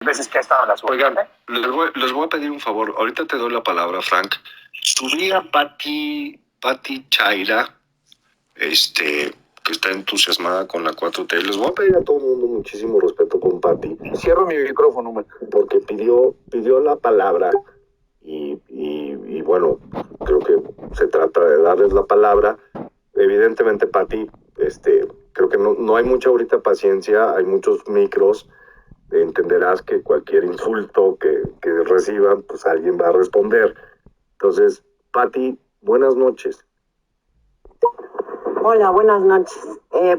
veces que ha estado en la suerte. Oigan, les voy a pedir un favor. Ahorita te doy la palabra, Frank. Subí a Pati Chaira, que está entusiasmada con la 4T. Les voy a pedir a todo el mundo muchísimo respeto con Pati. Cierro mi micrófono, porque pidió la palabra y bueno, creo que se trata de darles la palabra. Evidentemente, Pati, creo que no hay mucha ahorita paciencia, hay muchos micros. Entenderás que cualquier insulto que reciban, pues alguien va a responder. Entonces, Pati, buenas noches. Hola, buenas noches.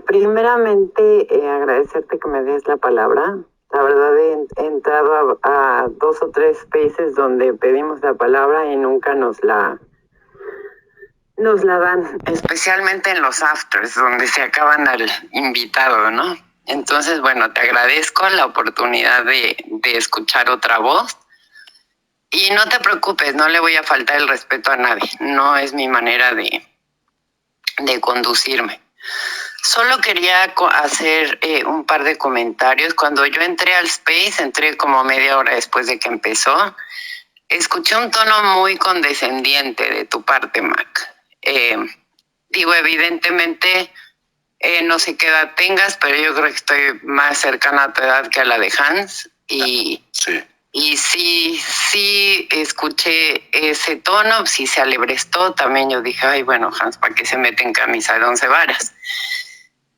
Primeramente, agradecerte que me des la palabra. La verdad, he entrado a 2 o 3 spaces donde pedimos la palabra y nunca nos la dan, especialmente en los afters, donde se acaban al invitado, ¿no? Entonces, bueno, te agradezco la oportunidad de escuchar otra voz. Y no te preocupes, no le voy a faltar el respeto a nadie. No es mi manera de conducirme. Solo quería hacer un par de comentarios. Cuando yo entré al space, entré como media hora después de que empezó, escuché un tono muy condescendiente de tu parte, Mac. Evidentemente, no sé qué edad tengas, pero yo creo que estoy más cercana a tu edad que a la de Hans. Sí. Y sí escuché ese tono, sí se alebrestó. También yo dije, ay, bueno, Hans, ¿para qué se mete en camisa de 11 varas?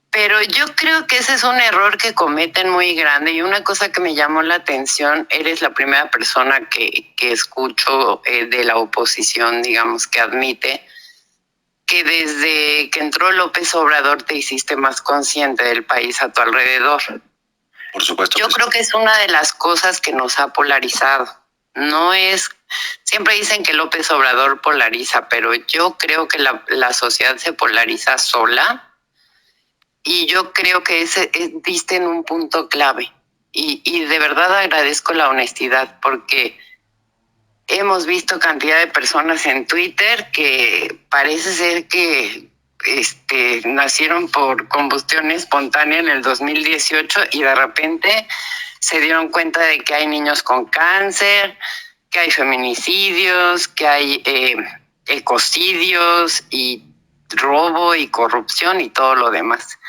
Pero yo creo que ese es un error que cometen muy grande. Y una cosa que me llamó la atención, eres la primera persona que escucho de la oposición, digamos, que admite que desde que entró López Obrador te hiciste más consciente del país a tu alrededor. Por supuesto. Yo creo que es una de las cosas que nos ha polarizado. No es, siempre dicen que López Obrador polariza, pero yo creo que la sociedad se polariza sola. Y yo creo que diste en un punto clave. Y de verdad agradezco la honestidad, porque hemos visto cantidad de personas en Twitter que parece ser que nacieron por combustión espontánea en el 2018 y de repente se dieron cuenta de que hay niños con cáncer, que hay feminicidios, que hay ecocidios y robo y corrupción y todo lo demás.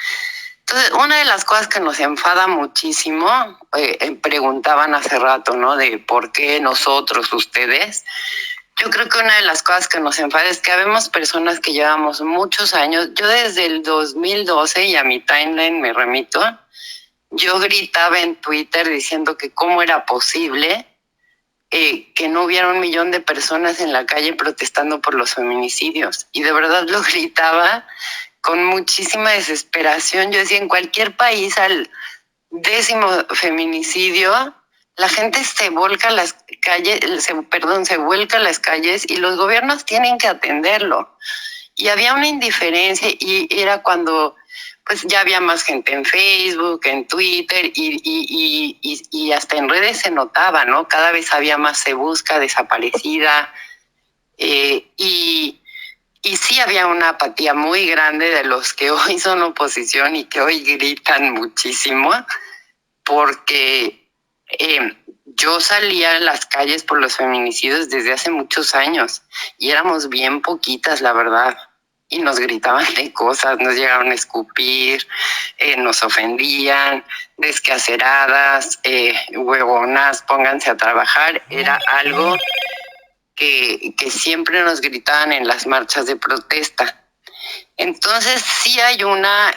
Entonces, una de las cosas que nos enfada muchísimo, preguntaban hace rato, ¿no? De por qué nosotros, ustedes. Yo creo que una de las cosas que nos enfada es que habemos personas que llevamos muchos años. Yo desde el 2012, y a mi timeline me remito, yo gritaba en Twitter diciendo que cómo era posible que no hubiera 1 millón de personas en la calle protestando por los feminicidios. Y de verdad lo gritaba con muchísima desesperación. Yo decía, en cualquier país al 10º feminicidio, la gente se vuelca a las calles, se vuelca a las calles y los gobiernos tienen que atenderlo. Y había una indiferencia y era cuando pues ya había más gente en Facebook, en Twitter y hasta en redes se notaba, ¿no? Cada vez había más se busca desaparecida y sí había una apatía muy grande de los que hoy son oposición y que hoy gritan muchísimo, porque yo salía a las calles por los feminicidios desde hace muchos años y éramos bien poquitas, la verdad. Y nos gritaban de cosas, nos llegaron a escupir, nos ofendían, desquaceradas, huevonas, pónganse a trabajar. Era algo que siempre nos gritaban en las marchas de protesta. Entonces sí hay una...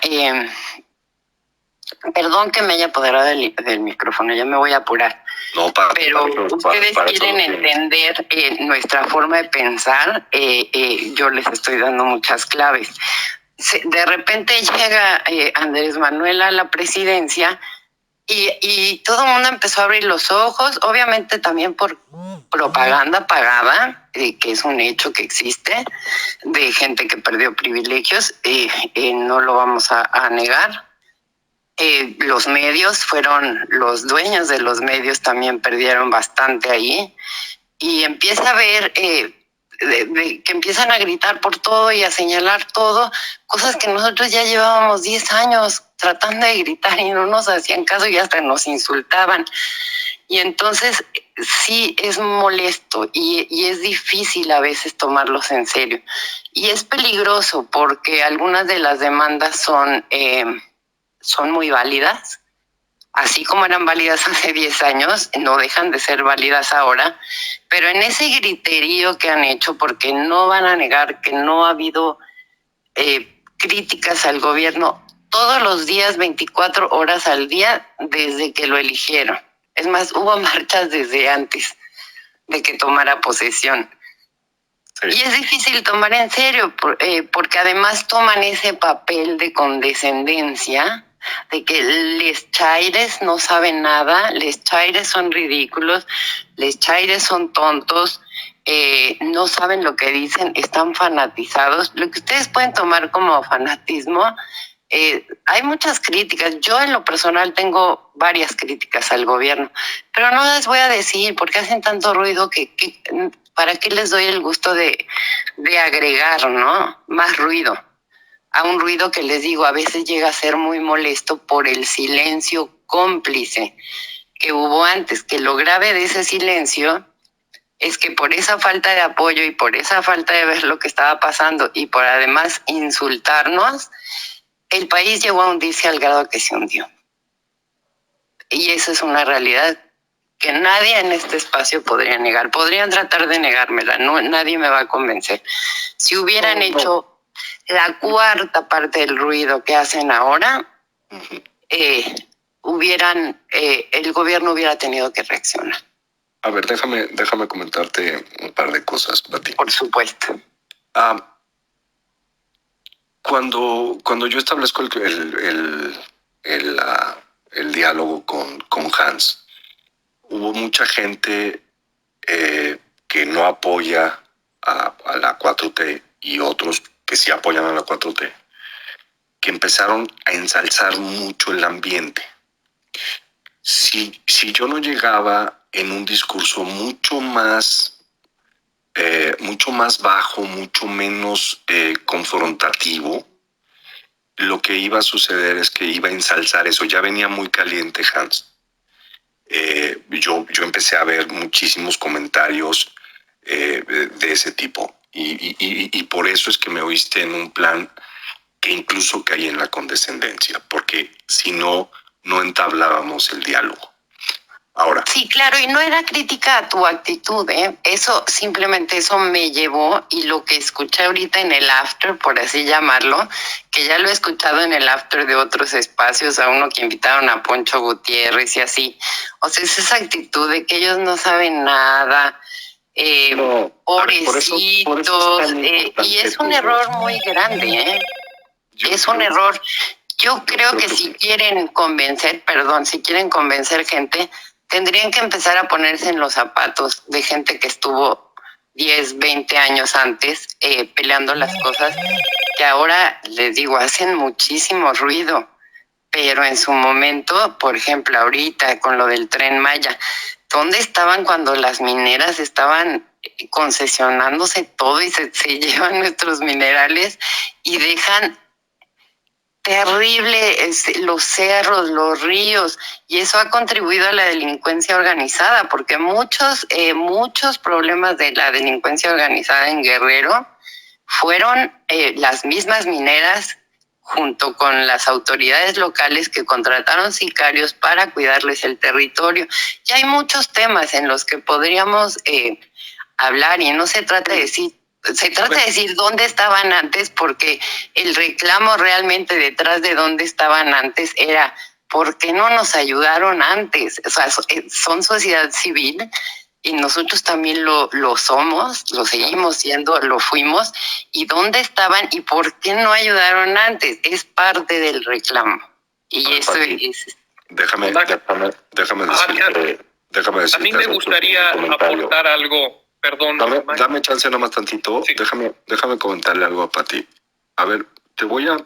perdón que me haya apoderado del micrófono, ya me voy a apurar. No, pero ustedes quieren entender nuestra forma de pensar, yo les estoy dando muchas claves. De repente llega Andrés Manuel a la presidencia y todo el mundo empezó a abrir los ojos, obviamente también por propaganda pagada, que es un hecho que existe, de gente que perdió privilegios, no lo vamos a negar. Los medios los dueños de los medios también perdieron bastante ahí y empieza a ver que empiezan a gritar por todo y a señalar todo, cosas que nosotros ya llevábamos 10 años tratando de gritar y no nos hacían caso y hasta nos insultaban. Y entonces sí es molesto y es difícil a veces tomarlos en serio. Y es peligroso porque algunas de las demandas son muy válidas, así como eran válidas hace 10 años, no dejan de ser válidas ahora, pero en ese griterío que han hecho, porque no van a negar que no ha habido críticas al gobierno todos los días, 24 horas al día, desde que lo eligieron. Es más, hubo marchas desde antes de que tomara posesión. Sí. Y es difícil tomar en serio, porque además toman ese papel de condescendencia, de que les chaires no saben nada, les chaires son ridículos, les chaires son tontos, no saben lo que dicen, están fanatizados. Lo que ustedes pueden tomar como fanatismo, hay muchas críticas. Yo en lo personal tengo varias críticas al gobierno, pero no las voy a decir porque hacen tanto ruido que ¿para qué les doy el gusto de agregar, ¿no? Más ruido? A un ruido que les digo, a veces llega a ser muy molesto por el silencio cómplice que hubo antes, que lo grave de ese silencio es que por esa falta de apoyo y por esa falta de ver lo que estaba pasando y por además insultarnos, el país llegó a hundirse al grado que se hundió. Y eso es una realidad que nadie en este espacio podría negar. Podrían tratar de negármela, no, nadie me va a convencer. Si hubieran hecho la cuarta parte del ruido que hacen ahora, el gobierno hubiera tenido que reaccionar. A ver, déjame comentarte un par de cosas, Pati. Por supuesto. Cuando yo establezco el diálogo con Hans, hubo mucha gente que no apoya a la 4T y otros que sí apoyan a la 4T, que empezaron a ensalzar mucho el ambiente. Si yo no llegaba en un discurso mucho más bajo, mucho menos confrontativo, lo que iba a suceder es que iba a ensalzar eso. Ya venía muy caliente Hans. Yo empecé a ver muchísimos comentarios de ese tipo y por eso es que me oíste en un plan que incluso caí en la condescendencia, porque si no entablábamos el diálogo. Ahora. Sí, claro, y no era crítica a tu actitud, ¿eh? Eso me llevó, y lo que escuché ahorita en el after, por así llamarlo, que ya lo he escuchado en el after de otros espacios, a uno que invitaron a Poncho Gutiérrez y así. O sea, es esa actitud de que ellos no saben nada, pobrecitos, y es un error muy grande, ¿eh? Es un error. Yo creo que si quieren convencer gente, tendrían que empezar a ponerse en los zapatos de gente que estuvo 10, 20 años antes peleando las cosas, que ahora, les digo, hacen muchísimo ruido, pero en su momento, por ejemplo, ahorita con lo del Tren Maya, ¿dónde estaban cuando las mineras estaban concesionándose todo y se llevan nuestros minerales y dejan terrible los cerros, los ríos, y eso ha contribuido a la delincuencia organizada, porque muchos problemas de la delincuencia organizada en Guerrero fueron las mismas mineras junto con las autoridades locales que contrataron sicarios para cuidarles el territorio. Y hay muchos temas en los que podríamos hablar, y no se trata de decir dónde estaban antes, porque el reclamo realmente detrás de dónde estaban antes era ¿por qué no nos ayudaron antes? O sea, son sociedad civil y nosotros también lo somos, lo seguimos siendo, lo fuimos. ¿Y dónde estaban y por qué no ayudaron antes? Es parte del reclamo. Y eso es... Déjame decir. A mí me gustaría aportar algo. Perdón. Dame chance nomás tantito. Sí. Déjame comentarle algo a Pati. A ver, te voy a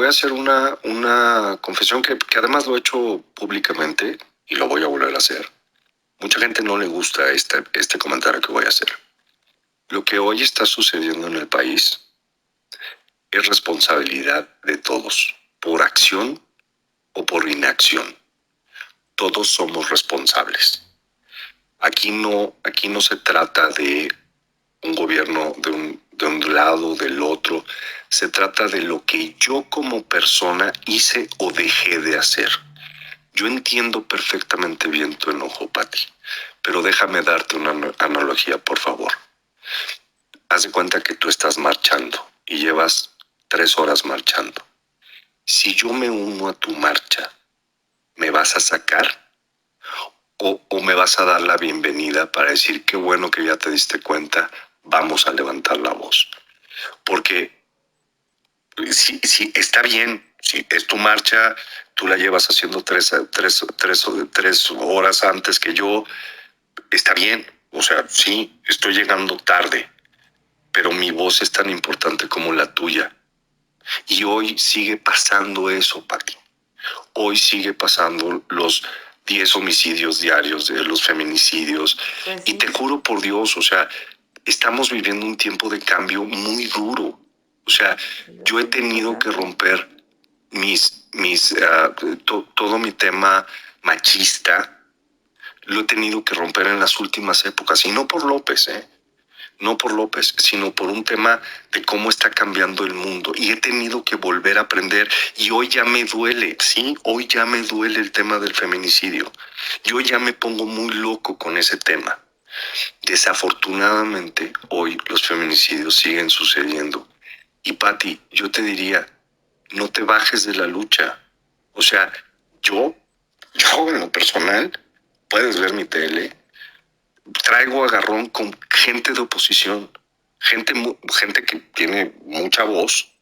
hacer una confesión que además lo he hecho públicamente y lo voy a volver a hacer. Mucha gente no le gusta este comentario que voy a hacer. Lo que hoy está sucediendo en el país es responsabilidad de todos, por acción o por inacción. todos somos responsables. Aquí no se trata de un gobierno de un lado, del otro. Se trata de lo que yo como persona hice o dejé de hacer. Yo entiendo perfectamente bien tu enojo, Pati, pero déjame darte una analogía, por favor. Haz de cuenta que tú estás marchando y llevas 3 horas marchando. Si yo me uno a tu marcha, ¿me vas a sacar? ¿O me vas a dar la bienvenida para decir qué bueno que ya te diste cuenta, vamos a levantar la voz? Porque sí, está bien, si es tu marcha, tú la llevas haciendo 3 horas antes que yo, está bien, o sea, sí, estoy llegando tarde, pero mi voz es tan importante como la tuya. Y hoy sigue pasando eso, Pati. Hoy sigue pasando los 10 homicidios diarios, de los feminicidios. Pues sí. Y te juro por Dios, o sea, estamos viviendo un tiempo de cambio muy duro. O sea, yo he tenido que romper todo mi tema machista, lo he tenido que romper en las últimas épocas, y no por López, no por López, sino por un tema de cómo está cambiando el mundo. Y he tenido que volver a aprender, y hoy ya me duele, ¿sí? Hoy ya me duele el tema del feminicidio. Yo ya me pongo muy loco con ese tema. Desafortunadamente, hoy los feminicidios siguen sucediendo. Y Pati, yo te diría, no te bajes de la lucha. O sea, yo en lo personal, puedes ver mi tele, traigo agarrón con gente de oposición, gente que tiene mucha voz,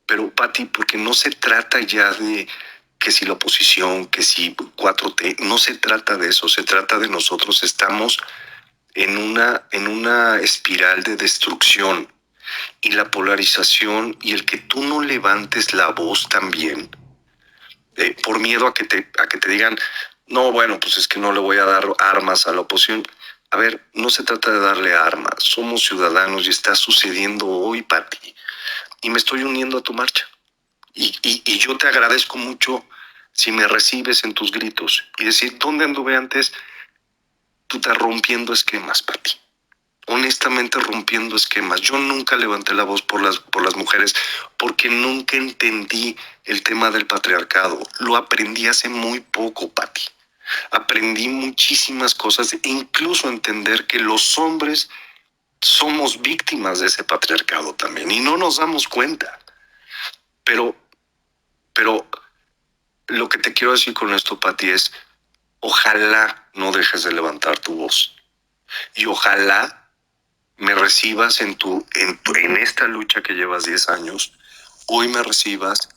pero Pati, porque no se trata ya de que si la oposición, que si 4T, no se trata de eso, se trata de nosotros. Estamos en una espiral de destrucción, y la polarización y el que tú no levantes la voz también, por miedo a que te digan, no, bueno, pues es que no le voy a dar armas a la oposición. A ver, no se trata de darle armas, somos ciudadanos y está sucediendo hoy, Pati. Y me estoy uniendo a tu marcha. Y yo te agradezco mucho si me recibes en tus gritos y decir, ¿dónde anduve antes? Tú estás rompiendo esquemas, Pati. Honestamente, rompiendo esquemas. Yo nunca levanté la voz por las mujeres porque nunca entendí el tema del patriarcado. Lo aprendí hace muy poco, Pati. Aprendí muchísimas cosas, incluso entender que los hombres somos víctimas de ese patriarcado también y no nos damos cuenta. Pero lo que te quiero decir con esto, Pati, es ojalá no dejes de levantar tu voz y ojalá me recibas en esta lucha que llevas 10 años, hoy me recibas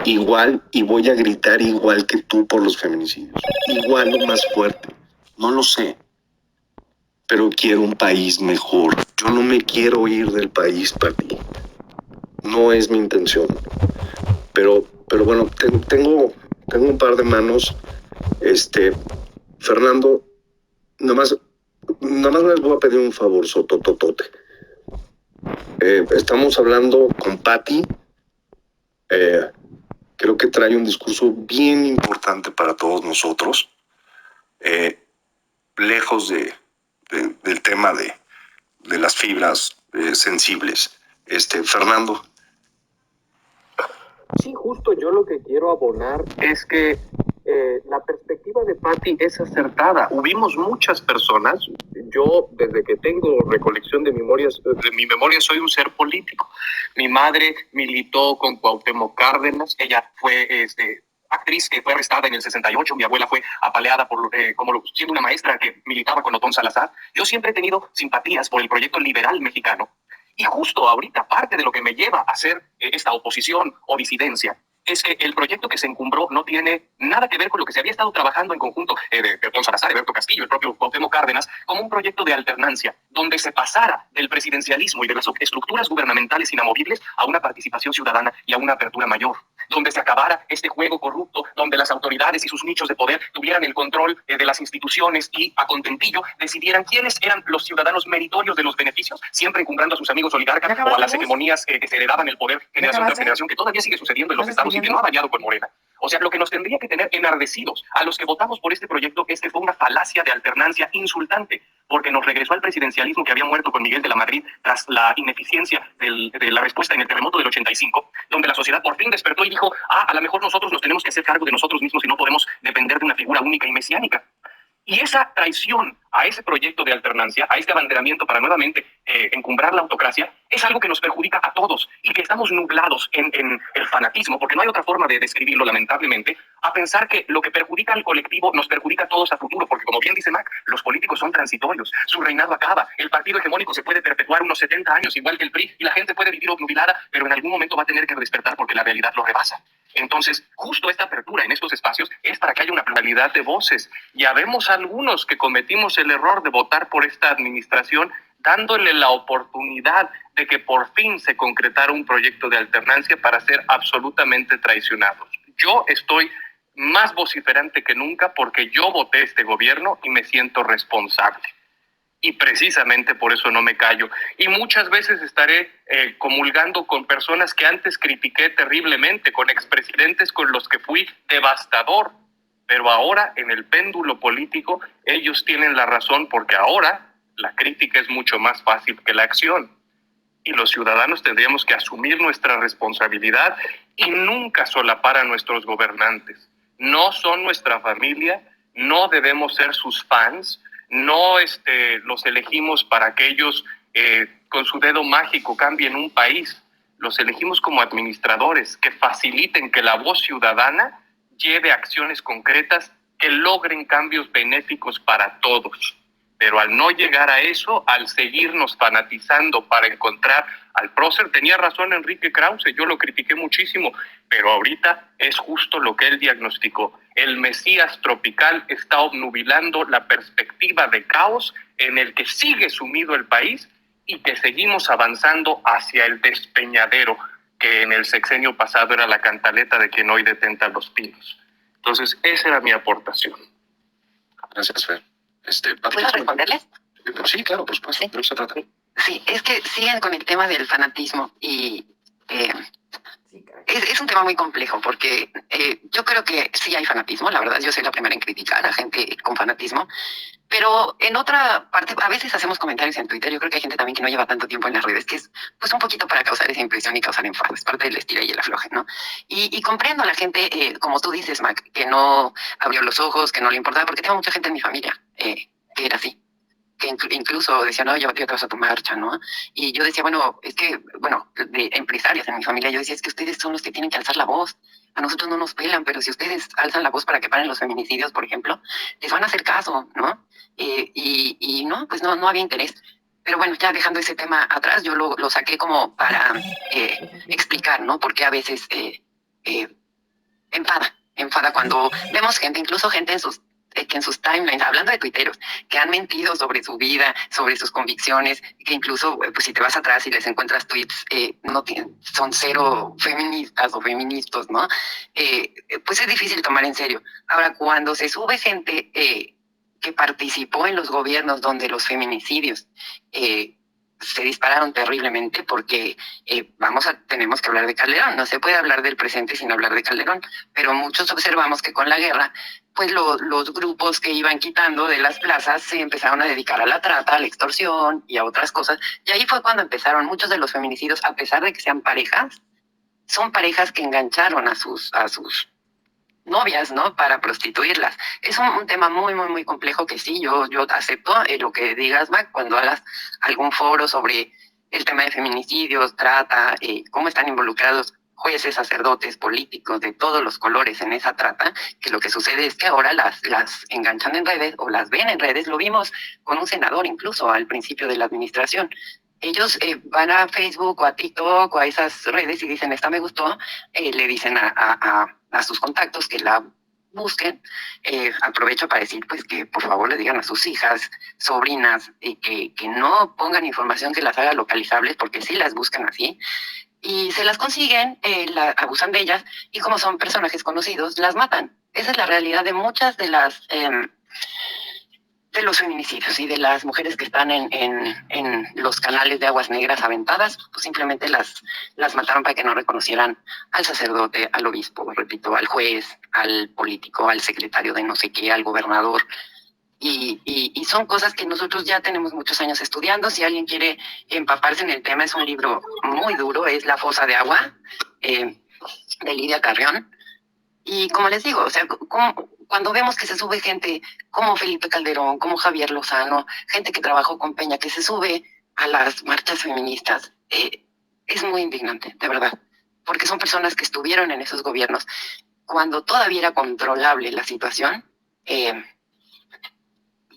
igual y voy a gritar igual que tú por los feminicidios, igual o más fuerte, no lo sé, pero quiero un país mejor. Yo no me quiero ir del país, Pati, no es mi intención, pero bueno, tengo un par de manos, Fernando, nada más les voy a pedir un favor, sotototote. Estamos hablando con Pati. Creo que trae un discurso bien importante para todos nosotros. Lejos del tema de las fibras sensibles. Fernando. Sí, justo yo lo que quiero abonar es que la perspectiva de Pati es acertada. Hubimos muchas personas, yo desde que tengo recolección de mi memoria soy un ser político. Mi madre militó con Cuauhtémoc Cárdenas, ella fue actriz que fue arrestada en el 68, mi abuela fue apaleada siendo una maestra que militaba con Otón Salazar. Yo siempre he tenido simpatías por el proyecto liberal mexicano. Y justo ahorita parte de lo que me lleva a hacer esta oposición o disidencia es que el proyecto que se encumbró no tiene nada que ver con lo que se había estado trabajando en conjunto de Otón Salazar, Eberto Castillo, el propio Cuauhtémoc Cárdenas, como un proyecto de alternancia, donde se pasara del presidencialismo y de las estructuras gubernamentales inamovibles a una participación ciudadana y a una apertura mayor. donde se acabara este juego corrupto, donde las autoridades y sus nichos de poder tuvieran el control de las instituciones y a contentillo decidieran quiénes eran los ciudadanos meritorios de los beneficios, siempre encumbrando a sus amigos oligarcas o a las hegemonías que se heredaban el poder generación tras generación, que todavía sigue sucediendo en los estados y que no ha variado con Morena. O sea, lo que nos tendría que tener enardecidos a los que votamos por este proyecto es que fue una falacia de alternancia insultante, porque nos regresó al presidencialismo que había muerto con Miguel de la Madrid tras la ineficiencia de la respuesta en el terremoto del 85, donde la sociedad por fin despertó y dijo, a lo mejor nosotros nos tenemos que hacer cargo de nosotros mismos y no podemos depender de una figura única y mesiánica. Y esa traición a ese proyecto de alternancia, a este abanderamiento para nuevamente encumbrar la autocracia, es algo que nos perjudica a todos y que estamos nublados en el fanatismo, porque no hay otra forma de describirlo, lamentablemente, a pensar que lo que perjudica al colectivo nos perjudica a todos a futuro, porque como bien dice Mac, los políticos son transitorios, su reinado acaba, el partido hegemónico se puede perpetuar unos 70 años, igual que el PRI, y la gente puede vivir obnubilada, pero en algún momento va a tener que despertar porque la realidad lo rebasa. Entonces, justo esta apertura en estos espacios es para que haya una pluralidad de voces. Ya vemos algunos que cometimos el error de votar por esta administración, dándole la oportunidad de que por fin se concretara un proyecto de alternancia para ser absolutamente traicionados. Yo estoy más vociferante que nunca porque yo voté este gobierno y me siento responsable. Y precisamente por eso no me callo. Y muchas veces estaré comulgando con personas que antes critiqué terriblemente, con expresidentes con los que fui devastador. Pero ahora, en el péndulo político, ellos tienen la razón porque ahora la crítica es mucho más fácil que la acción. Y los ciudadanos tendríamos que asumir nuestra responsabilidad y nunca solapar a nuestros gobernantes. No son nuestra familia, no debemos ser sus fans, no los elegimos para que ellos con su dedo mágico cambien un país. Los elegimos como administradores que faciliten que la voz ciudadana lleve acciones concretas que logren cambios benéficos para todos. Pero al no llegar a eso, al seguirnos fanatizando para encontrar al prócer, tenía razón Enrique Krause, yo lo critiqué muchísimo, pero ahorita es justo lo que él diagnosticó. El Mesías tropical está obnubilando la perspectiva de caos en el que sigue sumido el país y que seguimos avanzando hacia el despeñadero, que en el sexenio pasado era la cantaleta de quien hoy detenta los pinos. Entonces, esa era mi aportación. Gracias, Fer. ¿Puedo responderles? Sí, claro, por supuesto. ¿De qué se trata? Sí, es que siguen con el tema del fanatismo y es un tema muy complejo porque yo creo que sí hay fanatismo, la verdad yo soy la primera en criticar a gente con fanatismo, pero en otra parte, a veces hacemos comentarios en Twitter, yo creo que hay gente también que no lleva tanto tiempo en las redes, que es pues un poquito para causar esa impresión y causar enfado, es parte del estira y el afloje, ¿no? Y comprendo a la gente, como tú dices, Mac, que no abrió los ojos, que no le importaba, porque tengo mucha gente en mi familia que era así, que incluso decía, no, llévate atrás a tu marcha, ¿no? Y yo decía, bueno, es que, bueno, de empresarios en mi familia, yo decía, es que ustedes son los que tienen que alzar la voz. A nosotros no nos pelan, pero si ustedes alzan la voz para que paren los feminicidios, por ejemplo, les van a hacer caso, ¿no? Y no, pues no había interés. Pero bueno, ya dejando ese tema atrás, yo lo saqué como para explicar, ¿no? Porque a veces enfada cuando vemos gente, incluso gente que en sus timelines, hablando de tuiteros, que han mentido sobre su vida, sobre sus convicciones, que incluso, pues si te vas atrás y les encuentras tweets, son cero feministas o feministas, ¿no? Pues es difícil tomar en serio. Ahora, cuando se sube gente que participó en los gobiernos donde los feminicidios se dispararon terriblemente porque tenemos que hablar de Calderón, no se puede hablar del presente sin hablar de Calderón, pero muchos observamos que con la guerra pues los grupos que iban quitando de las plazas se empezaron a dedicar a la trata, a la extorsión y a otras cosas, y ahí fue cuando empezaron muchos de los feminicidios, a pesar de que sean parejas, son parejas que engancharon a sus novias, ¿no? Para prostituirlas. Es un tema muy, muy, muy complejo que sí, yo acepto lo que digas, Mac, cuando hagas algún foro sobre el tema de feminicidios, trata, cómo están involucrados jueces, sacerdotes, políticos de todos los colores en esa trata, que lo que sucede es que ahora las enganchan en redes o las ven en redes. Lo vimos con un senador incluso al principio de la administración. Ellos van a Facebook o a TikTok o a esas redes y dicen, esta me gustó, le dicen a sus contactos que la busquen. Aprovecho para decir pues que por favor le digan a sus hijas, sobrinas, que no pongan información que las haga localizables, porque sí las buscan así. y se las consiguen, abusan de ellas, y como son personajes conocidos, las matan. Esa es la realidad de muchas de las de los feminicidios y de las mujeres que están en los canales de aguas negras aventadas, pues simplemente las mataron para que no reconocieran al sacerdote, al obispo, repito, al juez, al político, al secretario de no sé qué, al gobernador. Y son cosas que nosotros ya tenemos muchos años estudiando. Si alguien quiere empaparse en el tema, es un libro muy duro, es La fosa de agua, de Lidia Carrión. Y como les digo, o sea, cuando vemos que se sube gente como Felipe Calderón, como Javier Lozano, gente que trabajó con Peña, que se sube a las marchas feministas, es muy indignante, de verdad, porque son personas que estuvieron en esos gobiernos cuando todavía era controlable la situación.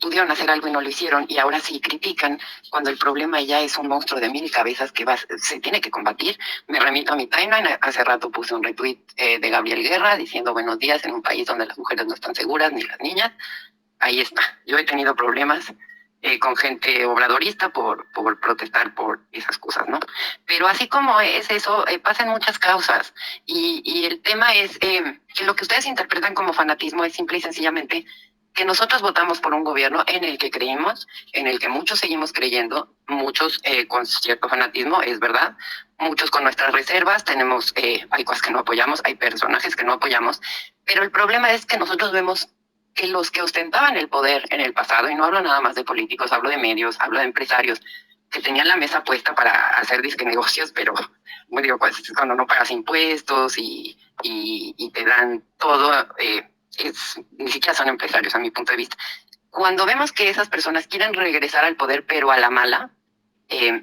Pudieron hacer algo y no lo hicieron, y ahora sí critican cuando el problema ya es un monstruo de 1000 cabezas que se tiene que combatir. Me remito a mi timeline. Hace rato puse un retweet de Gabriel Guerra diciendo buenos días en un país donde las mujeres no están seguras, ni las niñas. Ahí está. Yo he tenido problemas con gente obradorista por protestar por esas cosas, ¿no? Pero así como es eso, pasan muchas causas, y el tema es que lo que ustedes interpretan como fanatismo es simple y sencillamente que nosotros votamos por un gobierno en el que creímos, en el que muchos seguimos creyendo, muchos con cierto fanatismo, es verdad, muchos con nuestras reservas, hay cosas que no apoyamos, hay personajes que no apoyamos, pero el problema es que nosotros vemos que los que ostentaban el poder en el pasado, y no hablo nada más de políticos, hablo de medios, hablo de empresarios, que tenían la mesa puesta para hacer disque negocios, pero digo, pues, cuando no pagas impuestos y te dan todo, ni siquiera son empresarios a mi punto de vista. Cuando vemos que esas personas quieren regresar al poder, pero a la mala,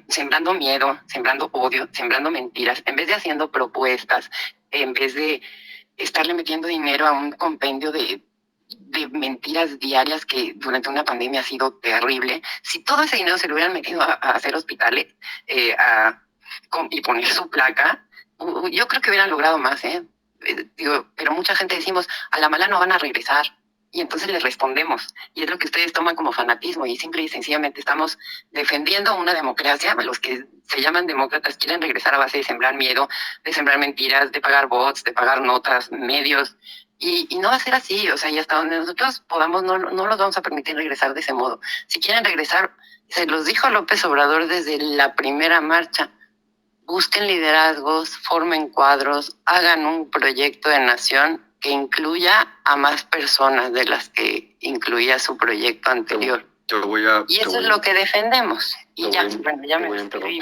sembrando miedo, sembrando odio, sembrando mentiras, en vez de haciendo propuestas, en vez de estarle metiendo dinero a un compendio de mentiras diarias que durante una pandemia ha sido terrible. Si todo ese dinero se lo hubieran metido a hacer hospitales y poner su placa, yo creo que hubieran logrado más, pero mucha gente decimos, a la mala no van a regresar. Y entonces les respondemos. Y es lo que ustedes toman como fanatismo. Y simple y sencillamente estamos defendiendo una democracia. Los que se llaman demócratas quieren regresar a base de sembrar miedo, de sembrar mentiras, de pagar bots, de pagar notas, medios. Y no va a ser así. O sea, y hasta donde nosotros podamos, no los vamos a permitir regresar de ese modo. Si quieren regresar, se los dijo López Obrador desde la primera marcha. Busquen liderazgos, formen cuadros, hagan un proyecto de nación que incluya a más personas de las que incluía su proyecto anterior. Y eso es lo que defendemos. Y ya, bueno, ya me estoy